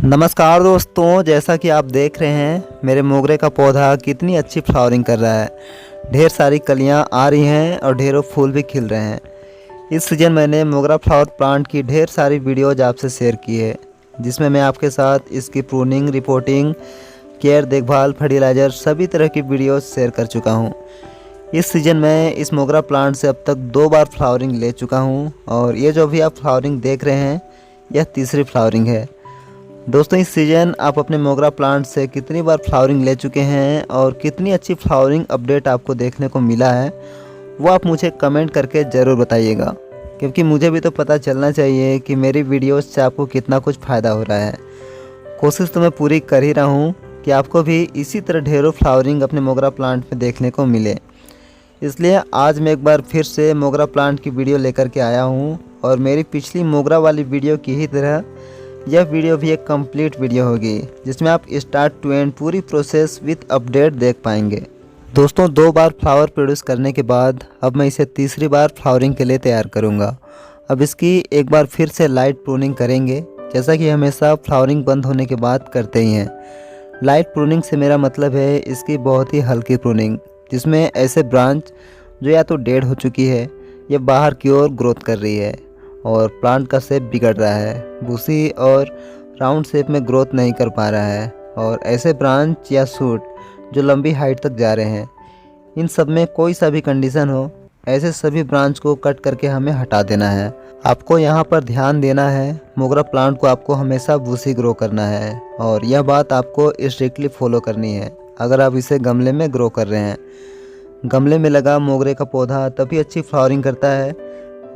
नमस्कार दोस्तों, जैसा कि आप देख रहे हैं मेरे मोगरे का पौधा कितनी अच्छी फ्लावरिंग कर रहा है। ढेर सारी कलियां आ रही हैं और ढेरों फूल भी खिल रहे हैं। इस सीज़न मैंने मोगरा फ्लावर प्लांट की ढेर सारी वीडियोज आपसे शेयर की है, जिसमें मैं आपके साथ इसकी प्रूनिंग, रिपोर्टिंग, केयर, देखभाल, फर्टिलाइज़र सभी तरह की वीडियोज शेयर कर चुका हूँ। इस सीज़न में इस मोगरा प्लांट से अब तक 2 बार फ्लावरिंग ले चुका हूँ और ये जो भी आप फ्लावरिंग देख रहे हैं यह तीसरी फ्लावरिंग है। दोस्तों, इस सीज़न आप अपने मोगरा प्लांट से कितनी बार फ्लावरिंग ले चुके हैं और कितनी अच्छी फ्लावरिंग अपडेट आपको देखने को मिला है, वो आप मुझे कमेंट करके ज़रूर बताइएगा, क्योंकि मुझे भी तो पता चलना चाहिए कि मेरी वीडियोस से आपको कितना कुछ फ़ायदा हो रहा है। कोशिश तो मैं पूरी कर ही रहा हूँ कि आपको भी इसी तरह ढेरों फ्लावरिंग अपने मोगरा प्लांट में देखने को मिले। इसलिए आज मैं एक बार फिर से मोगरा प्लांट की वीडियो लेकर के आया हूँ और मेरी पिछली मोगरा वाली वीडियो की ही तरह यह वीडियो भी एक कंप्लीट वीडियो होगी, जिसमें आप स्टार्ट टू एंड पूरी प्रोसेस विथ अपडेट देख पाएंगे। दोस्तों, 2 बार फ्लावर प्रोड्यूस करने के बाद अब मैं इसे तीसरी बार फ्लावरिंग के लिए तैयार करूंगा। अब इसकी एक बार फिर से लाइट प्रूनिंग करेंगे, जैसा कि हमेशा फ्लावरिंग बंद होने के बाद करते ही हैं। लाइट प्रूनिंग से मेरा मतलब है इसकी बहुत ही हल्की प्रूनिंग, जिसमें ऐसे ब्रांच जो या तो डेड हो चुकी है या बाहर की ओर ग्रोथ कर रही है और प्लांट का शेप बिगड़ रहा है, बूसी और राउंड शेप में ग्रोथ नहीं कर पा रहा है, और ऐसे ब्रांच या शूट जो लंबी हाइट तक जा रहे हैं, इन सब में कोई सा भी कंडीशन हो, ऐसे सभी ब्रांच को कट करके हमें हटा देना है। आपको यहाँ पर ध्यान देना है, मोगरा प्लांट को आपको हमेशा बूसी ग्रो करना है और यह बात आपको स्ट्रिक्टली फॉलो करनी है अगर आप इसे गमले में ग्रो कर रहे हैं। गमले में लगा मोगरे का पौधा तभी अच्छी फ्लावरिंग करता है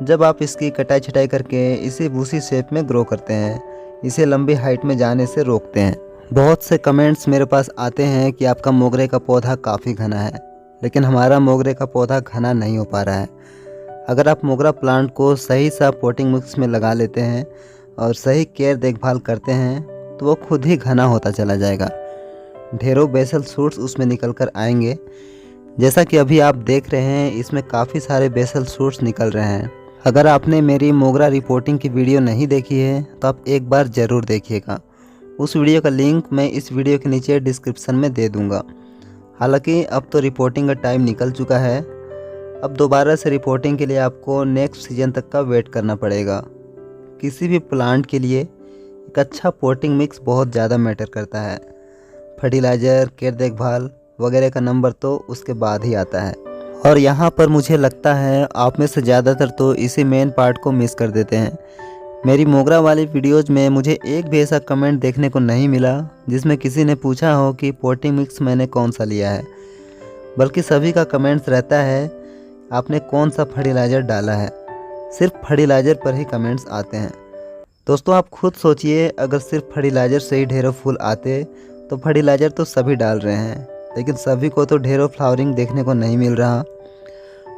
जब आप इसकी कटाई छटाई करके इसे बूसी शेप में ग्रो करते हैं, इसे लंबी हाइट में जाने से रोकते हैं। बहुत से कमेंट्स मेरे पास आते हैं कि आपका मोगरे का पौधा काफ़ी घना है, लेकिन हमारा मोगरे का पौधा घना नहीं हो पा रहा है। अगर आप मोगरा प्लांट को सही सा पोटिंग मिक्स में लगा लेते हैं और सही केयर देखभाल करते हैं तो वो खुद ही घना होता चला जाएगा। ढेरों बेसल शूट्स उसमें निकल कर आएंगे, जैसा कि अभी आप देख रहे हैं इसमें काफ़ी सारे बेसल शूट्स निकल रहे हैं। अगर आपने मेरी मोगरा रिपोर्टिंग की वीडियो नहीं देखी है तो आप एक बार ज़रूर देखिएगा। उस वीडियो का लिंक मैं इस वीडियो के नीचे डिस्क्रिप्शन में दे दूंगा। हालांकि अब तो रिपोर्टिंग का टाइम निकल चुका है, अब दोबारा से रिपोर्टिंग के लिए आपको नेक्स्ट सीजन तक का वेट करना पड़ेगा। किसी भी प्लांट के लिए एक अच्छा पोटिंग मिक्स बहुत ज़्यादा मैटर करता है। फर्टिलाइज़र, केयर देखभाल वगैरह का नंबर तो उसके बाद ही आता है, और यहाँ पर मुझे लगता है आप में से ज़्यादातर तो इसी मेन पार्ट को मिस कर देते हैं। मेरी मोगरा वाली वीडियोज में मुझे एक भी ऐसा कमेंट देखने को नहीं मिला जिसमें किसी ने पूछा हो कि पोटिंग मिक्स मैंने कौन सा लिया है, बल्कि सभी का कमेंट्स रहता है आपने कौन सा फर्टिलाइज़र डाला है। सिर्फ फर्टिलाइज़र पर ही कमेंट्स आते हैं। दोस्तों, आप खुद सोचिए, अगर सिर्फ फर्टिलाइज़र से ही ढेरों फूल आते तो फर्टिलाइज़र तो सभी डाल रहे हैं, लेकिन सभी को तो ढेरों फ्लावरिंग देखने को नहीं मिल रहा।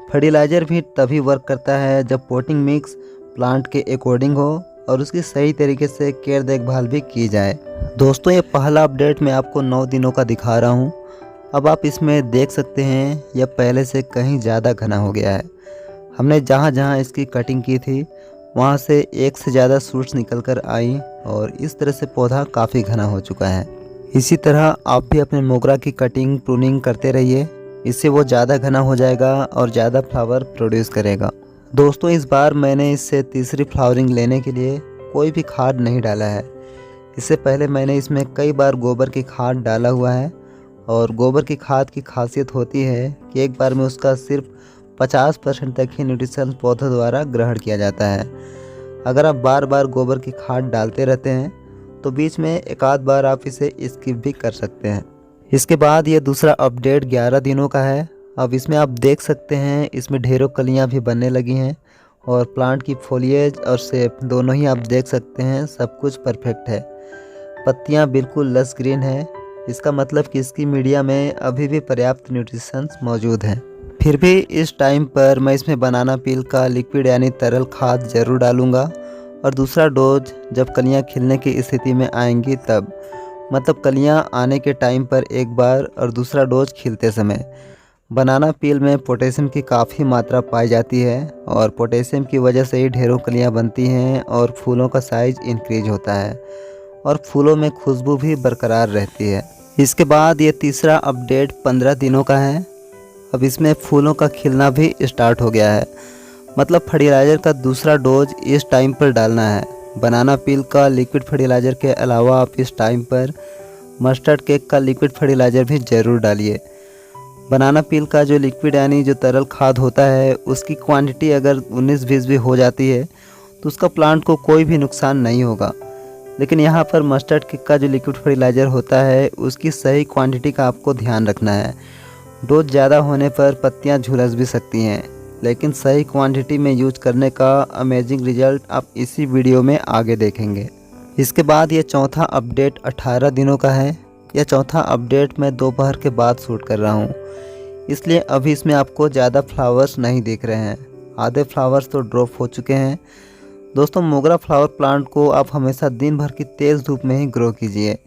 फर्टिलाइज़र भी तभी वर्क करता है जब पोटिंग मिक्स प्लांट के अकॉर्डिंग हो और उसकी सही तरीके से केयर देखभाल भी की जाए। दोस्तों, ये पहला अपडेट मैं आपको 9 दिनों का दिखा रहा हूँ। अब आप इसमें देख सकते हैं यह पहले से कहीं ज़्यादा घना हो गया है। हमने जहाँ जहाँ इसकी कटिंग की थी वहाँ से एक से ज़्यादा शूट्स निकल कर आई और इस तरह से पौधा काफ़ी घना हो चुका है। इसी तरह आप भी अपने मोगरा की कटिंग प्रूनिंग करते रहिए, इससे वो ज़्यादा घना हो जाएगा और ज़्यादा फ्लावर प्रोड्यूस करेगा। दोस्तों, इस बार मैंने इससे तीसरी फ्लावरिंग लेने के लिए कोई भी खाद नहीं डाला है। इससे पहले मैंने इसमें कई बार गोबर की खाद डाला हुआ है, और गोबर की खाद की खासियत होती है कि एक बार में उसका सिर्फ 50% तक ही न्यूट्रिशन पौधों द्वारा ग्रहण किया जाता है। अगर आप बार बार गोबर की खाद डालते रहते हैं तो बीच में एक आध बार आप इसे स्किप भी कर सकते हैं। इसके बाद ये दूसरा अपडेट 11 दिनों का है। अब इसमें आप देख सकते हैं इसमें ढेरों कलियां भी बनने लगी हैं और प्लांट की फोलिएज और शेप दोनों ही आप देख सकते हैं, सब कुछ परफेक्ट है। पत्तियां बिल्कुल लस ग्रीन है, इसका मतलब कि इसकी मीडिया में अभी भी पर्याप्त न्यूट्रिशन मौजूद हैं। फिर भी इस टाइम पर मैं इसमें बनाना पील का लिक्विड यानी तरल खाद ज़रूर डालूँगा, और दूसरा डोज जब कलियां खिलने की स्थिति में आएंगी तब, मतलब कलियां आने के टाइम पर एक बार और दूसरा डोज खिलते समय। बनाना पील में पोटेशियम की काफ़ी मात्रा पाई जाती है और पोटेशियम की वजह से ही ढेरों कलियां बनती हैं और फूलों का साइज़ इंक्रीज होता है। और फूलों में खुशबू भी बरकरार रहती है। इसके बाद ये तीसरा अपडेट 15 दिनों का है। अब इसमें फूलों का खिलना भी स्टार्ट हो गया है, मतलब फर्टिलाइज़र का दूसरा डोज इस टाइम पर डालना है। बनाना पील का लिक्विड फर्टिलाइज़र के अलावा आप इस टाइम पर मस्टर्ड केक का लिक्विड फर्टिलाइज़र भी ज़रूर डालिए। बनाना पील का जो लिक्विड यानी जो तरल खाद होता है, उसकी क्वांटिटी अगर 19-20 भी हो जाती है तो उसका प्लांट को कोई भी नुकसान नहीं होगा। लेकिन यहाँ पर मस्टर्ड केक का जो लिक्विड फर्टिलाइज़र होता है, उसकी सही क्वांटिटी का आपको ध्यान रखना है। डोज ज़्यादा होने पर पत्तियाँ झुलस भी सकती हैं, लेकिन सही क्वांटिटी में यूज करने का अमेजिंग रिजल्ट आप इसी वीडियो में आगे देखेंगे। इसके बाद ये चौथा अपडेट 18 दिनों का है। यह चौथा अपडेट मैं दोपहर के बाद शूट कर रहा हूँ, इसलिए अभी इसमें आपको ज़्यादा फ्लावर्स नहीं दिख रहे हैं। आधे फ्लावर्स तो ड्रॉप हो चुके हैं। दोस्तों, मोगरा फ्लावर प्लांट को आप हमेशा दिन भर की तेज़ धूप में ही ग्रो कीजिए।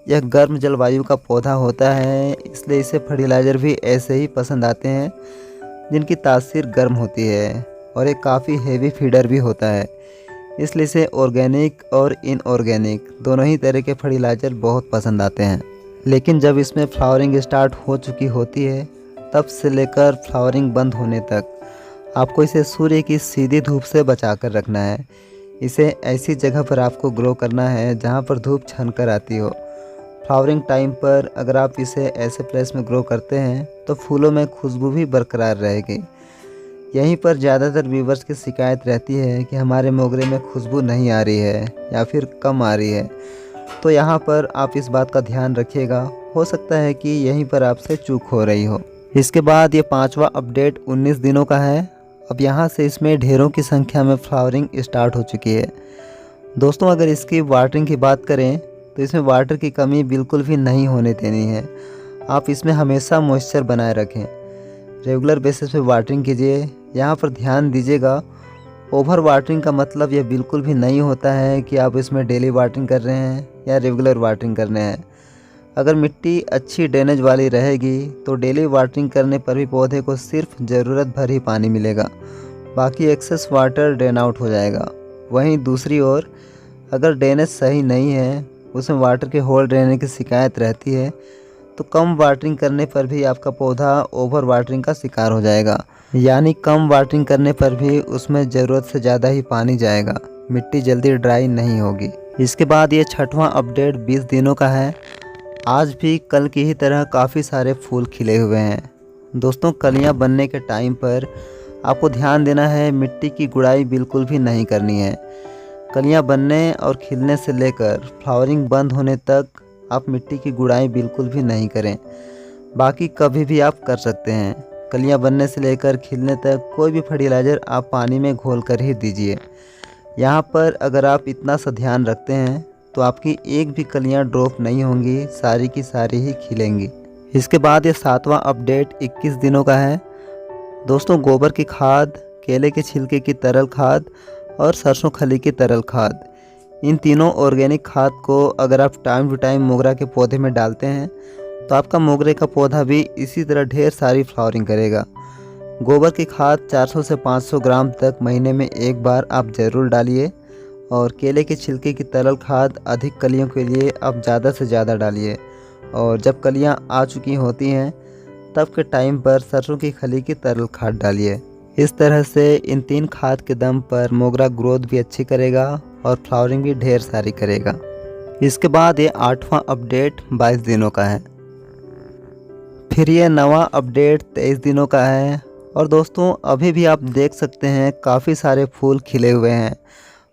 यह गर्म जलवायु का पौधा होता है, इसलिए इसे फर्टिलाइज़र भी ऐसे ही पसंद आते हैं जिनकी तासीर गर्म होती है, और ये काफ़ी हेवी फीडर भी होता है, इसलिए इसे ऑर्गेनिक और इनऑर्गेनिक दोनों ही तरह के फर्टिलाइज़र बहुत पसंद आते हैं। लेकिन जब इसमें फ्लावरिंग स्टार्ट हो चुकी होती है, तब से लेकर फ्लावरिंग बंद होने तक आपको इसे सूर्य की सीधी धूप से बचा कर रखना है। इसे ऐसी जगह पर आपको ग्रो करना है जहाँ पर धूप छन कर आती हो। फ्लावरिंग टाइम पर अगर आप इसे ऐसे प्लेस में ग्रो करते हैं तो फूलों में खुशबू भी बरकरार रहेगी। यहीं पर ज़्यादातर व्यूवर्स की शिकायत रहती है कि हमारे मोगरे में खुशबू नहीं आ रही है या फिर कम आ रही है, तो यहाँ पर आप इस बात का ध्यान रखिएगा। हो सकता है कि यहीं पर आपसे चूक हो रही हो। इसके बाद ये पांचवा अपडेट 19 दिनों का है। अब यहाँ से इसमें ढेरों की संख्या में फ्लावरिंग स्टार्ट हो चुकी है। दोस्तों, अगर इसकी वाटरिंग की बात करें तो इसमें वाटर की कमी बिल्कुल भी नहीं होने देनी है। आप इसमें हमेशा मॉइस्चर बनाए रखें। रेगुलर बेसिस पे वाटरिंग कीजिए। यहाँ पर ध्यान दीजिएगा, ओवर वाटरिंग का मतलब यह बिल्कुल भी नहीं होता है कि आप इसमें डेली वाटरिंग कर रहे हैं या रेगुलर वाटरिंग कर रहे हैं। अगर मिट्टी अच्छी ड्रेनेज वाली रहेगी तो डेली वाटरिंग करने पर भी पौधे को सिर्फ ज़रूरत भर ही पानी मिलेगा, बाकी एक्सेस वाटर ड्रेन आउट हो जाएगा। वहीं दूसरी ओर अगर ड्रेनेज सही नहीं है, उसमें वाटर के होल रहने की शिकायत रहती है, तो कम वाटरिंग करने पर भी आपका पौधा ओवर वाटरिंग का शिकार हो जाएगा। यानी कम वाटरिंग करने पर भी उसमें ज़रूरत से ज़्यादा ही पानी जाएगा, मिट्टी जल्दी ड्राई नहीं होगी। इसके बाद ये छठवां अपडेट 20 दिनों का है। आज भी कल की ही तरह काफ़ी सारे फूल खिले हुए हैं। दोस्तों, कलियां बनने के टाइम पर आपको ध्यान देना है, मिट्टी की गुड़ाई बिल्कुल भी नहीं करनी है। कलियां बनने और खिलने से लेकर फ्लावरिंग बंद होने तक आप मिट्टी की गुड़ाई बिल्कुल भी नहीं करें। बाकी कभी भी आप कर सकते हैं। कलियां बनने से लेकर खिलने तक कोई भी फर्टिलाइज़र आप पानी में घोल कर ही दीजिए। यहाँ पर अगर आप इतना सा ध्यान रखते हैं तो आपकी एक भी कलियां ड्रॉप नहीं होंगी, सारी की सारी ही खिलेंगी। इसके बाद ये सातवां अपडेट 21 दिनों का है। दोस्तों, गोबर की खाद, केले के छिलके की तरल खाद और सरसों खली की तरल खाद, इन तीनों ऑर्गेनिक खाद को अगर आप टाइम टू टाइम मोगरा के पौधे में डालते हैं तो आपका मोगरे का पौधा भी इसी तरह ढेर सारी फ्लावरिंग करेगा। गोबर की खाद 400 से 500 ग्राम तक महीने में एक बार आप ज़रूर डालिए, और केले के छिलके की तरल खाद अधिक कलियों के लिए आप ज़्यादा से ज़्यादा डालिए। और जब कलियां आ चुकी होती हैं तब के टाइम पर सरसों की खली की तरल खाद डालिए। इस तरह से इन 3 खाद के दम पर मोगरा ग्रोथ भी अच्छी करेगा और फ्लावरिंग भी ढेर सारी करेगा। इसके बाद ये 8वां अपडेट 22 दिनों का है। फिर ये 9वां अपडेट 23 दिनों का है। और दोस्तों, अभी भी आप देख सकते हैं काफ़ी सारे फूल खिले हुए हैं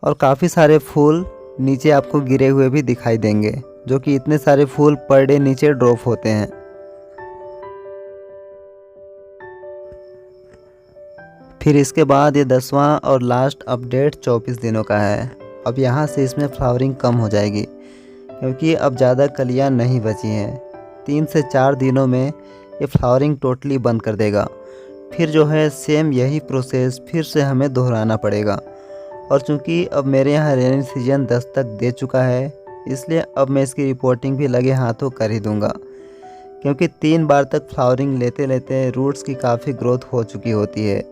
और काफ़ी सारे फूल नीचे आपको गिरे हुए भी दिखाई देंगे, जो कि इतने सारे फूल पर डे नीचे ड्रॉप होते हैं। फिर इसके बाद ये 10वां और लास्ट अपडेट 24 दिनों का है। अब यहाँ से इसमें फ्लावरिंग कम हो जाएगी क्योंकि अब ज़्यादा कलियाँ नहीं बची हैं। 3 से 4 दिनों में ये फ्लावरिंग टोटली बंद कर देगा। फिर जो है सेम यही प्रोसेस फिर से हमें दोहराना पड़ेगा। और चूँकि अब मेरे यहाँ रेनी सीजन दस्तक दे चुका है, इसलिए अब मैं इसकी रिपोर्टिंग भी लगे हाथों कर ही दूँगा, क्योंकि 3 बार तक फ्लावरिंग लेते लेते रूट्स की काफ़ी ग्रोथ हो चुकी होती है।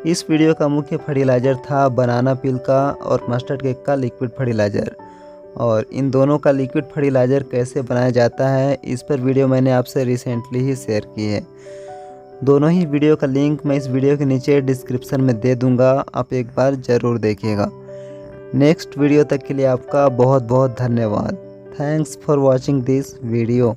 इस वीडियो का मुख्य फर्टिलाइज़र था बनाना पील का और मस्टर्ड केक का लिक्विड फर्टिलाइज़र। और इन दोनों का लिक्विड फर्टिलाइज़र कैसे बनाया जाता है इस पर वीडियो मैंने आपसे रिसेंटली ही शेयर की है। दोनों ही वीडियो का लिंक मैं इस वीडियो के नीचे डिस्क्रिप्शन में दे दूंगा, आप एक बार ज़रूर देखिएगा। नेक्स्ट वीडियो तक के लिए आपका बहुत बहुत धन्यवाद। Thanks for watching this video.